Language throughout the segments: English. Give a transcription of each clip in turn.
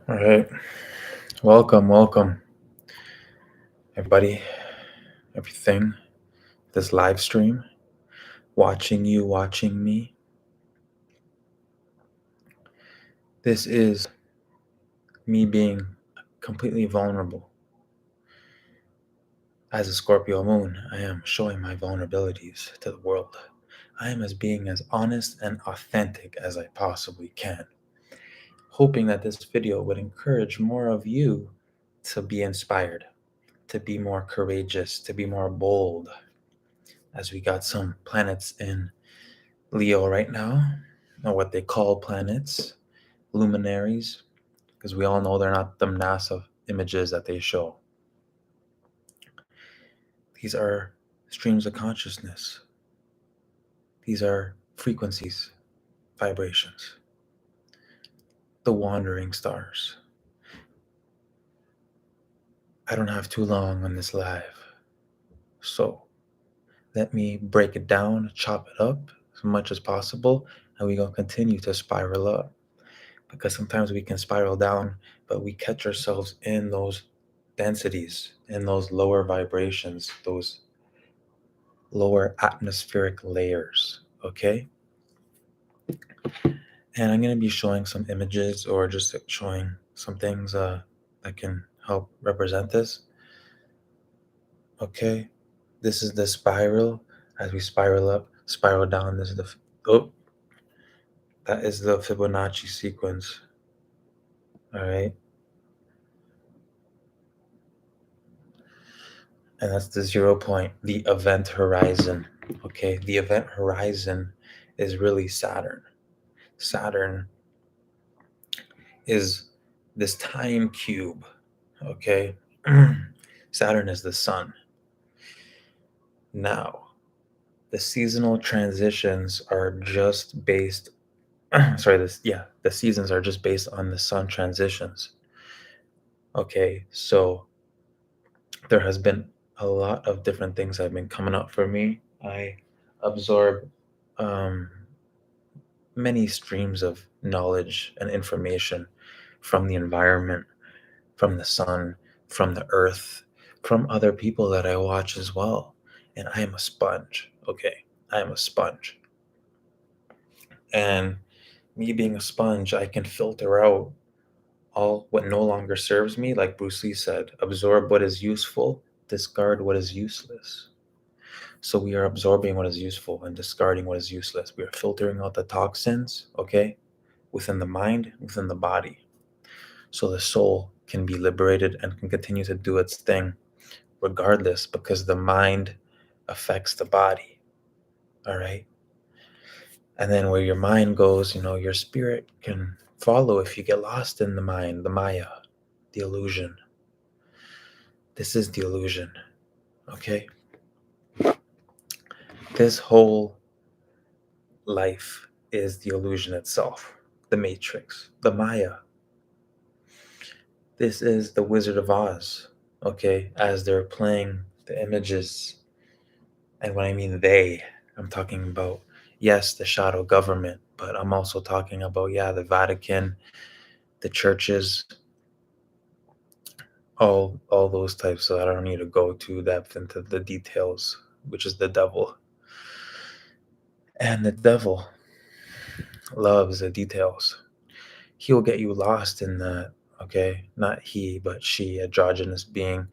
All right. Welcome, everybody, everything. This live stream, watching you, watching me. This is me being completely vulnerable. As a Scorpio moon, I am showing my vulnerabilities to the world. I am being as honest and authentic as I possibly can, hoping that this video would encourage more of you to be inspired, to be more courageous, to be more bold, as we got some planets in Leo right now, or what they call planets, luminaries, because we all know they're not the NASA images that they show. These are streams of consciousness. These are frequencies, vibrations, the wandering stars. I don't have too long on this live, so let me break it down, chop it up as much as possible, and we're going to continue to spiral up. Because sometimes we can spiral down, but we catch ourselves in those densities, in those lower vibrations, those lower atmospheric layers, okay? And I'm going to be showing some images or just showing some things that can help represent this, okay? This is the spiral. As we spiral up, spiral down, this is that is the Fibonacci sequence, all right? And that's the 0 point, the event horizon. Okay, the event horizon is really Saturn. Saturn is this time cube. Okay, Saturn is the sun. Now, the seasonal transitions are just based. The seasons are just based on the sun transitions. Okay, so there has been a lot of different things that have been coming up for me. I absorb um, many streams of knowledge and information from the environment, from the sun, from the earth, from other people that I watch as well. And I am a sponge. Okay, I am a sponge. And me being a sponge, I can filter out all what no longer serves me, like Bruce Lee said, absorb what is useful, discard what is useless. So we are absorbing what is useful and discarding what is useless. We are filtering out the toxins, okay, within the mind, within the body. So the soul can be liberated and can continue to do its thing regardless, because the mind affects the body. All right. And then where your mind goes, your spirit can follow if you get lost in the mind, the Maya, the illusion. This is the illusion. Okay. This whole life is the illusion itself, the matrix, the Maya. This is the Wizard of Oz, okay, as they're playing the images. And when I mean they, I'm talking about, yes, the shadow government, but I'm also talking about, the Vatican, the churches, all those types. So I don't need to go too depth into the details, which is the devil. And the devil loves the details. He'll get you lost in that, okay? Not he, but she, androgynous being.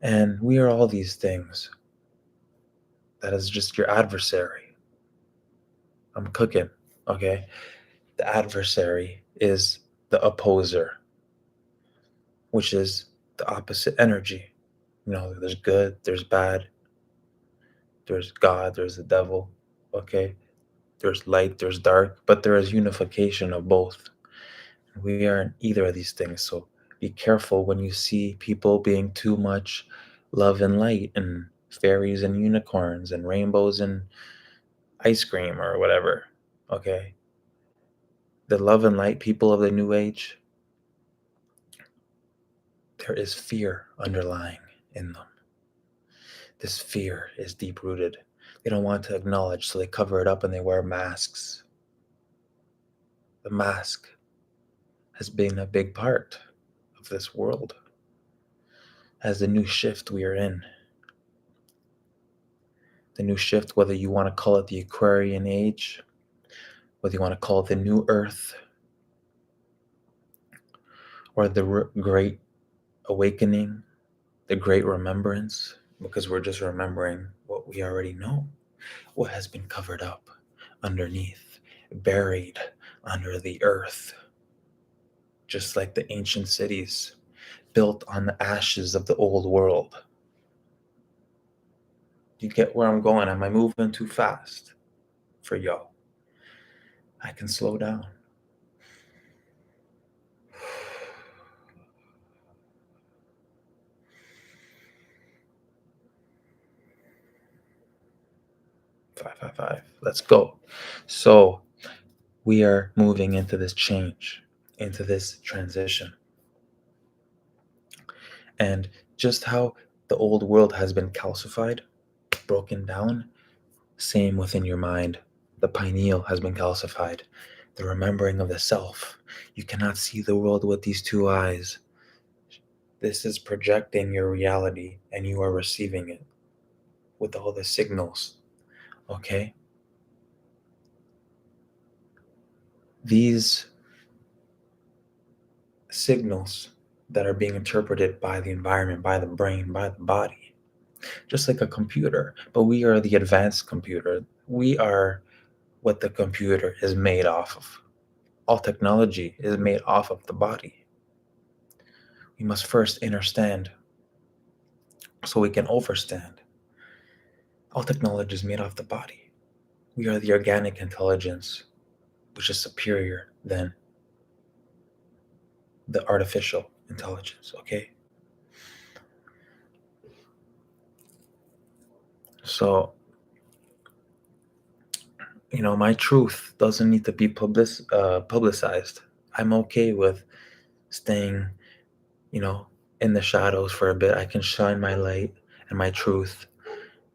And we are all these things. That is just your adversary. I'm cooking, okay? The adversary is the opposer, which is the opposite energy. There's good, there's bad, there's God, there's the devil, okay? There's light, there's dark, but there is unification of both. We aren't either of these things, so be careful when you see people being too much love and light and fairies and unicorns and rainbows and ice cream or whatever, okay? The love and light people of the new age, there is fear underlying in them. This fear is deep rooted. They don't want to acknowledge, so they cover it up and they wear masks. The mask has been a big part of this world as the new shift we are in. The new shift, whether you want to call it the Aquarian age, whether you want to call it the new earth, or the great awakening, the great remembrance, because we're just remembering what we already know, what has been covered up underneath, buried under the earth, just like the ancient cities built on the ashes of the old world. You get where I'm going? Am I moving too fast for y'all? I can slow down. Five. Let's go. So we are moving into this change, into this transition. And just how the old world has been calcified, broken down, same within your mind. The pineal has been calcified. The remembering of the self. You cannot see the world with these two eyes. This is projecting your reality and you are receiving it with all the signals. Okay? These signals that are being interpreted by the environment, by the brain, by the body, just like a computer. But we are the advanced computer. We are what the computer is made off of. All technology is made off of the body. We must first understand so we can overstand. All technology is made off the body. We are the organic intelligence, which is superior than the artificial intelligence, okay? So, my truth doesn't need to be publicized. I'm okay with staying, you know, in the shadows for a bit. I can shine my light and my truth,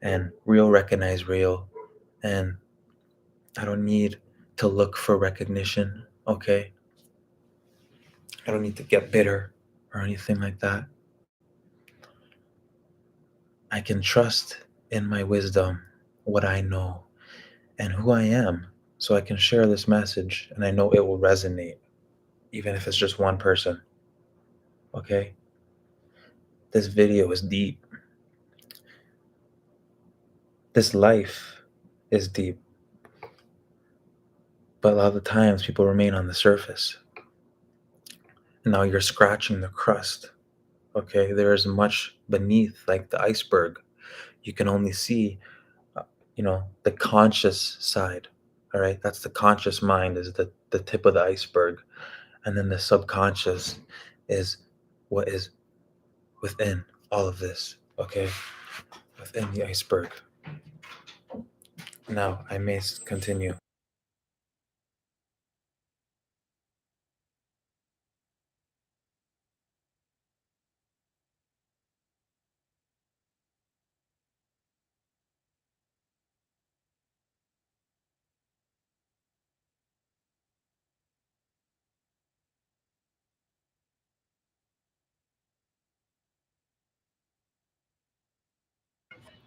and real recognize real. And I don't need to look for recognition, okay? I don't need to get bitter or anything like that. I can trust in my wisdom, what I know, and who I am, so I can share this message and I know it will resonate, even if it's just one person, okay? This video is deep. This life is deep. But a lot of the times people remain on the surface. And now you're scratching the crust, okay? There is much beneath, like the iceberg. You can only see the conscious side. All right, that's the conscious mind, is the tip of the iceberg, and then the subconscious is what is within all of this, okay, within the iceberg. Now I may continue.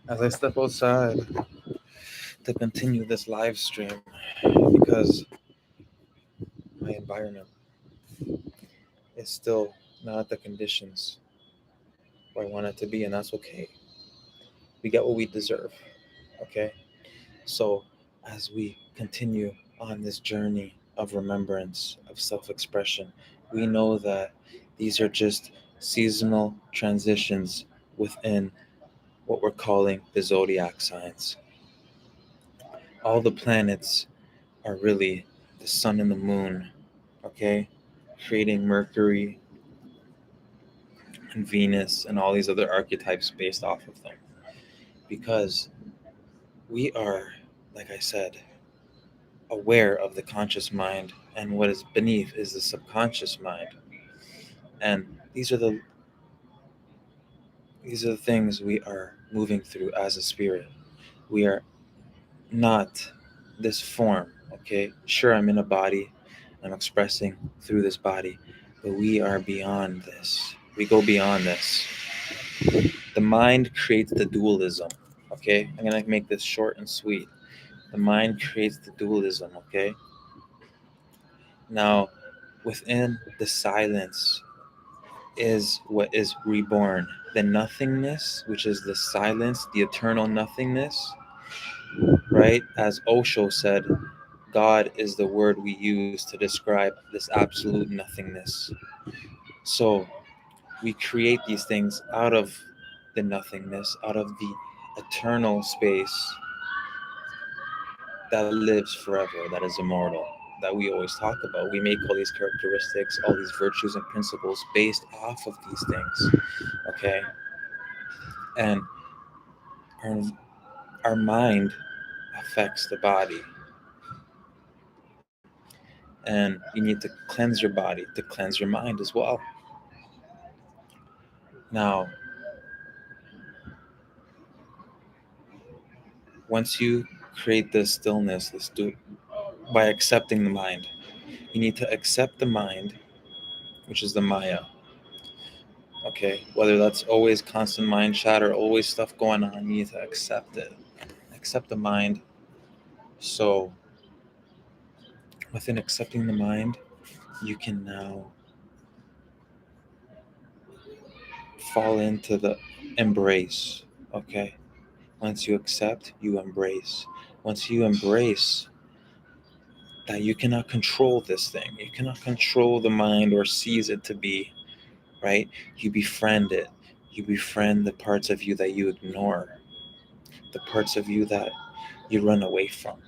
As I step outside to continue this live stream, because my environment is still not at the conditions where I want it to be, and that's okay. We get what we deserve, okay? So, as we continue on this journey of remembrance, of self expression, we know that these are just seasonal transitions within what we're calling the zodiac signs. All the planets are really the sun and the moon, okay? Creating Mercury and Venus and all these other archetypes based off of them. Because we are, like I said, aware of the conscious mind, and what is beneath is the subconscious mind. And these are the things we are moving through as a spirit. We are not this form, okay? Sure, I'm in a body, I'm expressing through this body. But we are beyond this. We go beyond this. The mind creates the dualism. Okay? I'm going to make this short and sweet. The mind creates the dualism. Okay? Now, within the silence is what is reborn. The nothingness, which is the silence, the eternal nothingness, right? As Osho said, God is the word we use to describe this absolute nothingness. So we create these things out of the nothingness, out of the eternal space that lives forever, that is immortal, that we always talk about. We make all these characteristics, all these virtues and principles based off of these things, okay? And our, our mind affects the body. And you need to cleanse your body to cleanse your mind as well. Now, once you create this stillness, by accepting the mind, you need to accept the mind, which is the Maya. Okay, whether that's always constant mind chatter, always stuff going on, you need to accept it. Accept the mind. So, within accepting the mind, you can now fall into the embrace. Okay, once you accept, you embrace. Once you embrace that you cannot control this thing, you cannot control the mind or seize it to be, right? You befriend it. You befriend the parts of you that you ignore, the parts of you that you run away from.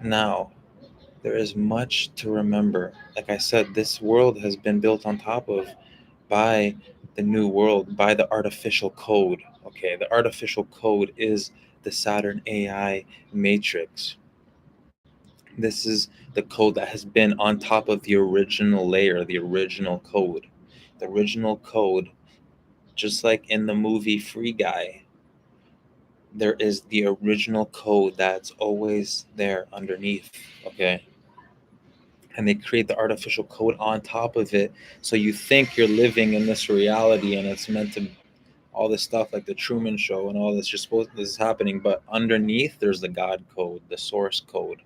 Now, there is much to remember. Like I said, this world has been built on top of by the new world, by the artificial code. Okay, the artificial code is the Saturn AI matrix. This is the code that has been on top of the original layer, the original code. The original code, just like in the movie Free Guy, there is the original code that's always there underneath. Okay, and they create the artificial code on top of it, so you think you're living in this reality and it's meant to, all this stuff like the Truman Show and all this, you're supposed, this is happening, but underneath there's the God code, the source code,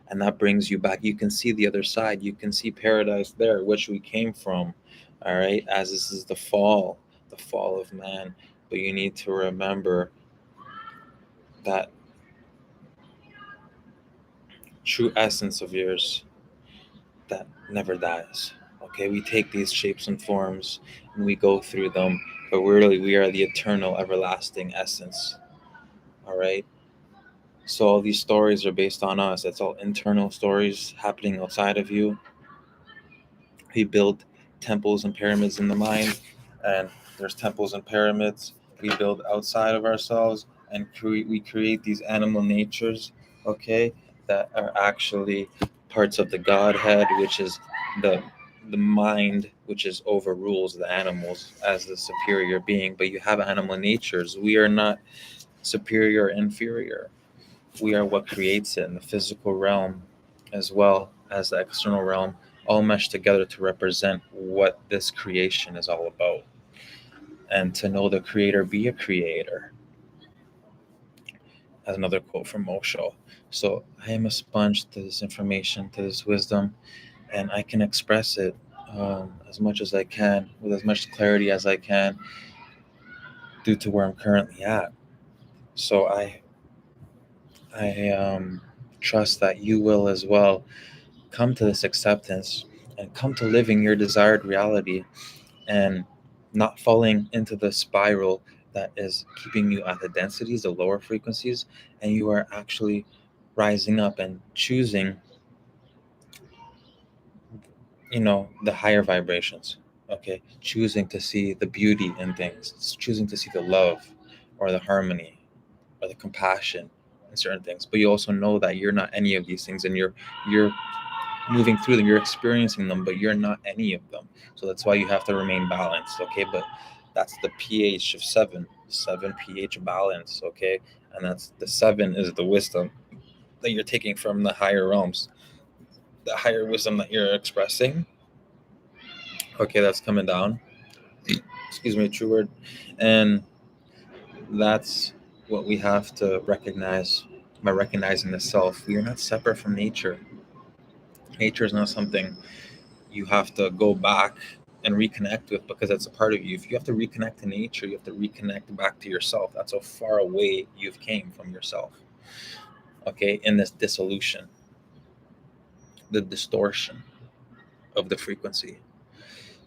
and that brings you back. You can see the other side, you can see paradise there, which we came from. All right, as this is the fall of man. But you need to remember that true essence of yours that never dies. Okay, we take these shapes and forms and we go through them, but really we are the eternal, everlasting essence. All right. So all these stories are based on us. It's all internal stories happening outside of you. We build temples and pyramids in the mind, and there's temples and pyramids we build outside of ourselves, and we create these animal natures, okay, that are actually parts of the Godhead, which is the the mind, which is overrules the animals as the superior being. But you have animal natures. We are not superior or inferior. We are what creates it in the physical realm as well as the external realm, all meshed together to represent what this creation is all about. And to know the creator, be a creator, as another quote from Osho. So I am a sponge to this information, to this wisdom, and I can express it as much as I can, with as much clarity as I can, due to where I'm currently at. So I trust that you will as well come to this acceptance and come to living your desired reality, and not falling into the spiral that is keeping you at the densities, the lower frequencies, and you are actually rising up and choosing, the higher vibrations. Okay, choosing to see the beauty in things, choosing to see the love or the harmony or the compassion in certain things. But you also know that you're not any of these things, and you're moving through them, you're experiencing them, but you're not any of them. So that's why you have to remain balanced. Okay, but that's the pH of seven pH balance. Okay, and that's the seven is the wisdom that you're taking from the higher realms. the higher wisdom that you're expressing, okay, that's coming down. Excuse me, true word. And that's what we have to recognize. By recognizing the self, we are not separate from nature. Nature is not something you have to go back and reconnect with because it's a part of you. If you have to reconnect to nature, you have to reconnect back to yourself. That's how far away you've came from yourself. Okay, in this dissolution, the distortion of the frequency.